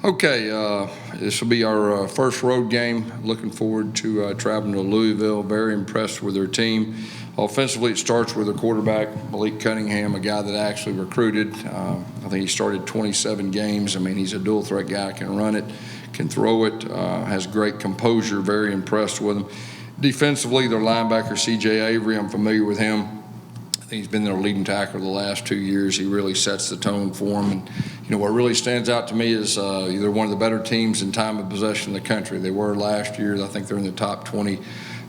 Okay, this will be our first road game. Looking forward to traveling to Louisville. Very impressed with their team. Offensively, it starts with their quarterback, Malik Cunningham, a guy that I actually recruited. I think he started 27 games. I mean, he's a dual-threat guy, can run it, can throw it, has great composure, very impressed with him. Defensively, their linebacker, C.J. Avery, I'm familiar with him. I think he's been their leading tackler the last 2 years. He really sets the tone for them. And, what really stands out to me is they're one of the better teams in time of possession in the country. They were last year. I think they're in the top 20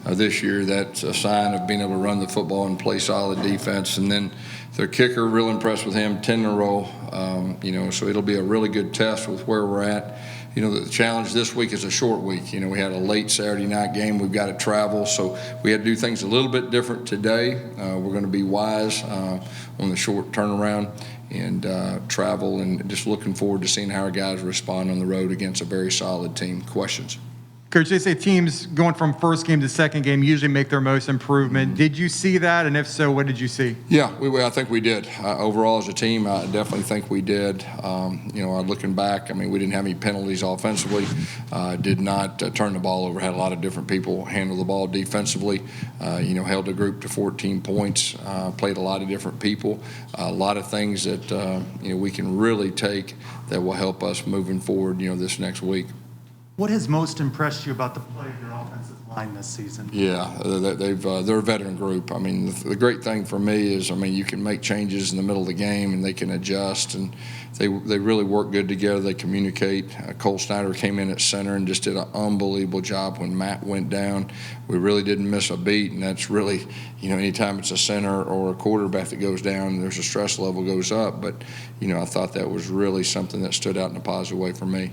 this year. That's a sign of being able to run the football and play solid defense. And then their kicker, real impressed with him, 10 in a row. So it'll be a really good test with where we're at. The challenge this week is a short week. We had a late Saturday night game. We've got to travel, so we had to do things a little bit different today. We're going to be wise on the short turnaround and travel, and just looking forward to seeing how our guys respond on the road against a very solid team. Questions? Coach, they say teams going from first game to second game usually make their most improvement. Did you see that? And if so, what did you see? Yeah, I think we did. Overall as a team, I definitely think we did. Looking back, we didn't have any penalties offensively. Did not turn the ball over. Had a lot of different people handle the ball defensively. Held the group to 14 points. Played a lot of different people. A lot of things that, we can really take that will help us moving forward, this next week. What has most impressed you about the play of your offensive line this season? Yeah, they're a veteran group. The great thing for me is, you can make changes in the middle of the game and they can adjust, and they really work good together. They communicate. Cole Snyder came in at center and just did an unbelievable job when Matt went down. We really didn't miss a beat, and that's really, anytime it's a center or a quarterback that goes down, there's a stress level goes up. But, I thought that was really something that stood out in a positive way for me.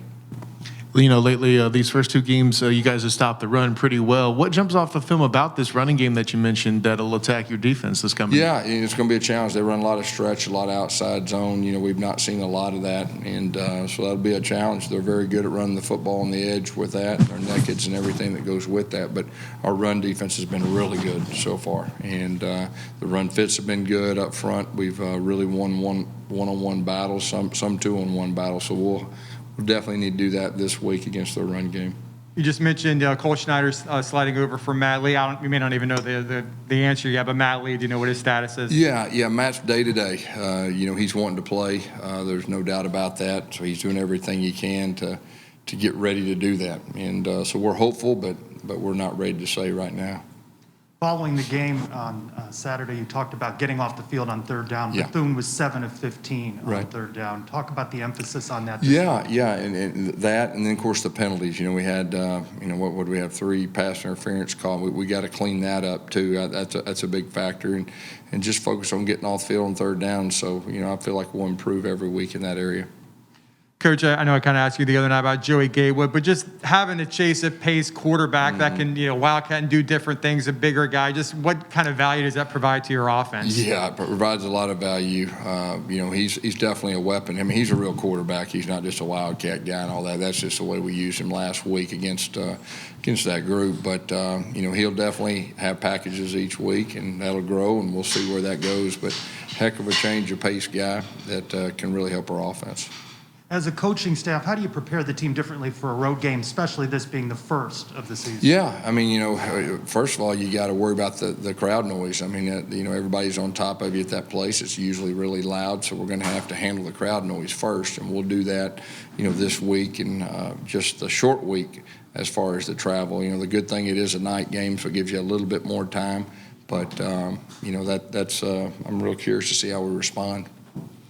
Lately, these first two games, you guys have stopped the run pretty well. What jumps off the film about this running game that you mentioned that'll attack your defense this coming? Yeah, it's going to be a challenge. They run a lot of stretch, a lot of outside zone. We've not seen a lot of that, and so that'll be a challenge. They're very good at running the football on the edge with that, their nakeds and everything that goes with that. But our run defense has been really good so far, and the run fits have been good up front. We've really won one-on-one battles, some two-on-one battles. So we'll definitely need to do that this week against their run game. You just mentioned Cole Schneider's sliding over for Matt Lee. You may not even know the answer yet, but Matt Lee, do you know what his status is? Yeah, Matt's day-to-day. He's wanting to play. There's no doubt about that. So he's doing everything he can to get ready to do that. And so we're hopeful, but we're not ready to say right now. Following the game on Saturday, you talked about getting off the field on third down. Yeah. Bethune was 7 of 15 on Right. third down. Talk about the emphasis on that. Yeah, and that, and then of course the penalties. We had, what would we have? 3 pass interference calls. We got to clean that up too. That's a big factor, and just focus on getting off the field on third down. So I feel like we'll improve every week in that area. Coach, I know I kind of asked you the other night about Joey Gatewood, but just having a chase at pace quarterback that can, wildcat and do different things, a bigger guy, just what kind of value does that provide to your offense? Yeah, it provides a lot of value. He's definitely a weapon. He's a real quarterback. He's not just a wildcat guy and all that. That's just the way we used him last week against that group. But, he'll definitely have packages each week, and that'll grow, and we'll see where that goes. But heck of a change of pace guy that can really help our offense. As a coaching staff, how do you prepare the team differently for a road game, especially this being the first of the season? Yeah, first of all, you got to worry about the crowd noise. Everybody's on top of you at that place. It's usually really loud, so we're going to have to handle the crowd noise first, and we'll do that, this week and just the short week as far as the travel. The good thing, it is a night game, so it gives you a little bit more time. But that's I'm real curious to see how we respond.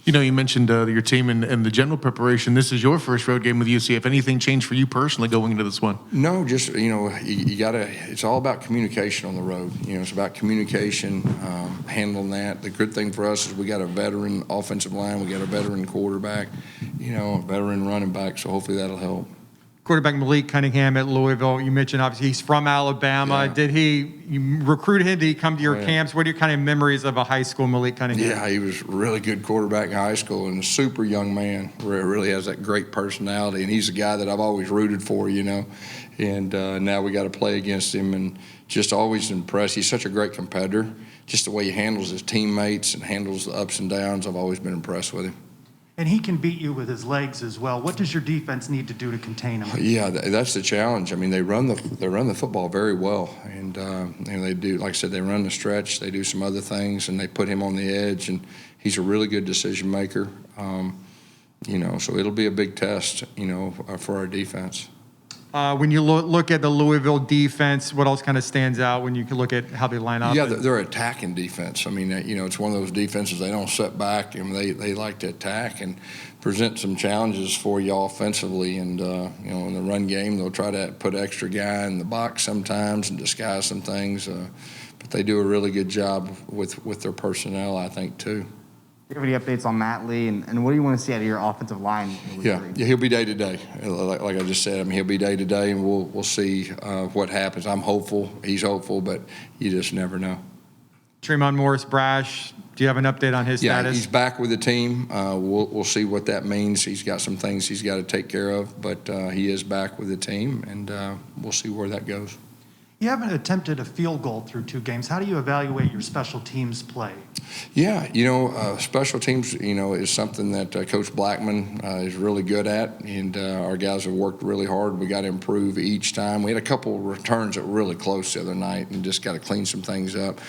You mentioned your team and the general preparation. This is your first road game with UCF. Anything changed for you personally going into this one? No, just, you got to, it's all about communication on the road. It's about communication, handling that. The good thing for us is we got a veteran offensive line. We got a veteran quarterback, a veteran running back, so hopefully that'll help. Quarterback Malik Cunningham at Louisville, you mentioned obviously he's from Alabama. Yeah. You recruited him? Did he come to your camps? What are your kind of memories of a high school Malik Cunningham? Yeah, he was a really good quarterback in high school and a super young man. Really has that great personality, and he's a guy that I've always rooted for, And now we got to play against him, and just always impressed. He's such a great competitor. Just the way he handles his teammates and handles the ups and downs, I've always been impressed with him. And he can beat you with his legs as well. What does your defense need to do to contain him? Yeah, that's the challenge. I mean, they run the football very well, and they do, like I said, they run the stretch. They do some other things, and they put him on the edge, and he's a really good decision maker. So it'll be a big test, for our defense. When you look at the Louisville defense, what else kind of stands out when you can look at how they line up? Yeah, they're attacking defense. I mean, it's one of those defenses, they don't sit back, and they like to attack and present some challenges for you offensively. And, in the run game, they'll try to put extra guy in the box sometimes and disguise some things. But they do a really good job with their personnel, I think, too. Do you have any updates on Matt Lee, and what do you want to see out of your offensive line? Yeah, he'll be day to day. Like I just said, he'll be day to day, and we'll see what happens. I'm hopeful. He's hopeful, but you just never know. Tremont Morris Brash, do you have an update on his status? Yeah, he's back with the team. We'll see what that means. He's got some things he's got to take care of, but he is back with the team, and we'll see where that goes. You haven't attempted a field goal through 2 games. How do you evaluate your special teams play? Yeah, special teams, is something that Coach Blackman is really good at, and our guys have worked really hard. We got to improve each time. We had a couple returns that were really close the other night, and just got to clean some things up.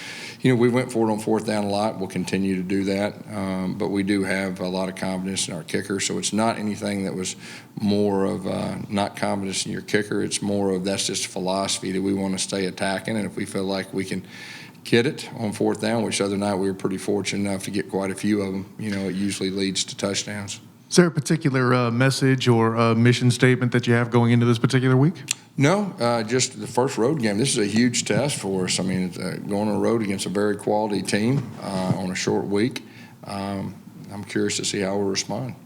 We went for it on 4th down a lot. We'll continue to do that, but we do have a lot of confidence in our kicker, so it's not anything that was more of not confidence in your kicker. It's more of that's just philosophy that we want to stay attacking, and if we feel like we can get it on 4th down, which the other night we were pretty fortunate enough to get quite a few of them, it usually leads to touchdowns. Is there a particular message or mission statement that you have going into this particular week? No, just the first road game. This is a huge test for us. I mean, it's, going on the road against a very quality team on a short week. I'm curious to see how we'll respond.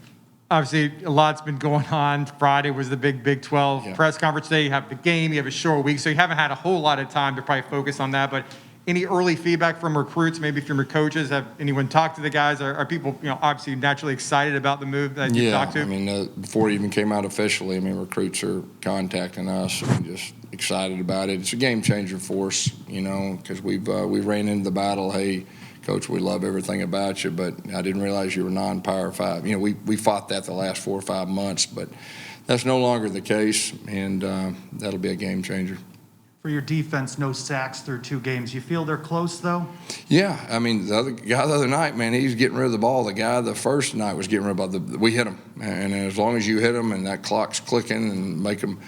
Obviously, a lot's been going on. Friday was the big 12 press conference day. You have the game, you have a short week, so you haven't had a whole lot of time to probably focus on that. But any early feedback from recruits, maybe from your coaches? Have anyone talked to the guys? Are people, obviously naturally excited about the move that you talked to? I mean, before it even came out officially, recruits are contacting us and just excited about it. It's a game changer for us, because we ran into the battle. Hey, Coach, we love everything about you, but I didn't realize you were non-Power 5. We fought that the last 4 or 5 months, but that's no longer the case, and that'll be a game changer. For your defense, no sacks through 2 games. You feel they're close, though? Yeah, the other guy the other night, man, he's getting rid of the ball. The guy the first night was getting rid of the ball. We hit him, and as long as you hit him and that clock's clicking and make him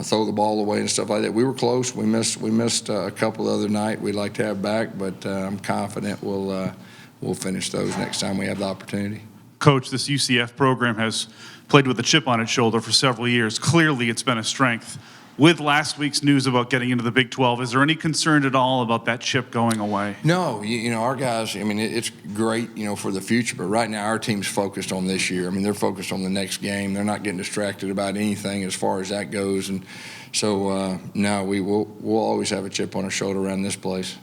throw the ball away and stuff like that, we were close. We missed a couple the other night. We'd like to have back, but I'm confident we'll finish those next time we have the opportunity. Coach, this UCF program has played with a chip on its shoulder for several years. Clearly, it's been a strength. With last week's news about getting into the Big 12, is there any concern at all about that chip going away? No, our guys, it's great, for the future, but right now our team's focused on this year. They're focused on the next game. They're not getting distracted about anything as far as that goes. And so, no, we'll always have a chip on our shoulder around this place.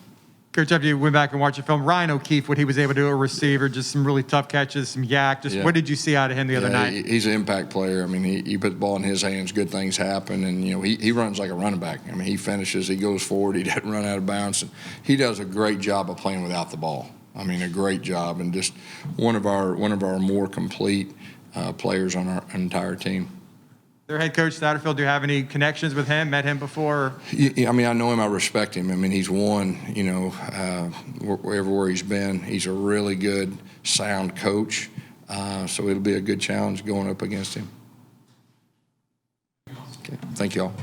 Coach, after you went back and watched the film, Ryan O'Keefe, what he was able to do, a receiver, just some really tough catches, some yak. What did you see out of him the other night? He's an impact player. He put the ball in his hands, good things happen, and he runs like a running back. He finishes, he goes forward, he doesn't run out of bounds. And he does a great job of playing without the ball. A great job, and just one of our more complete players on our entire team. Their head coach, Satterfield, do you have any connections with him? Met him before? I know him. I respect him. He's won, everywhere he's been. He's a really good, sound coach. So it'll be a good challenge going up against him. Okay. Thank you all.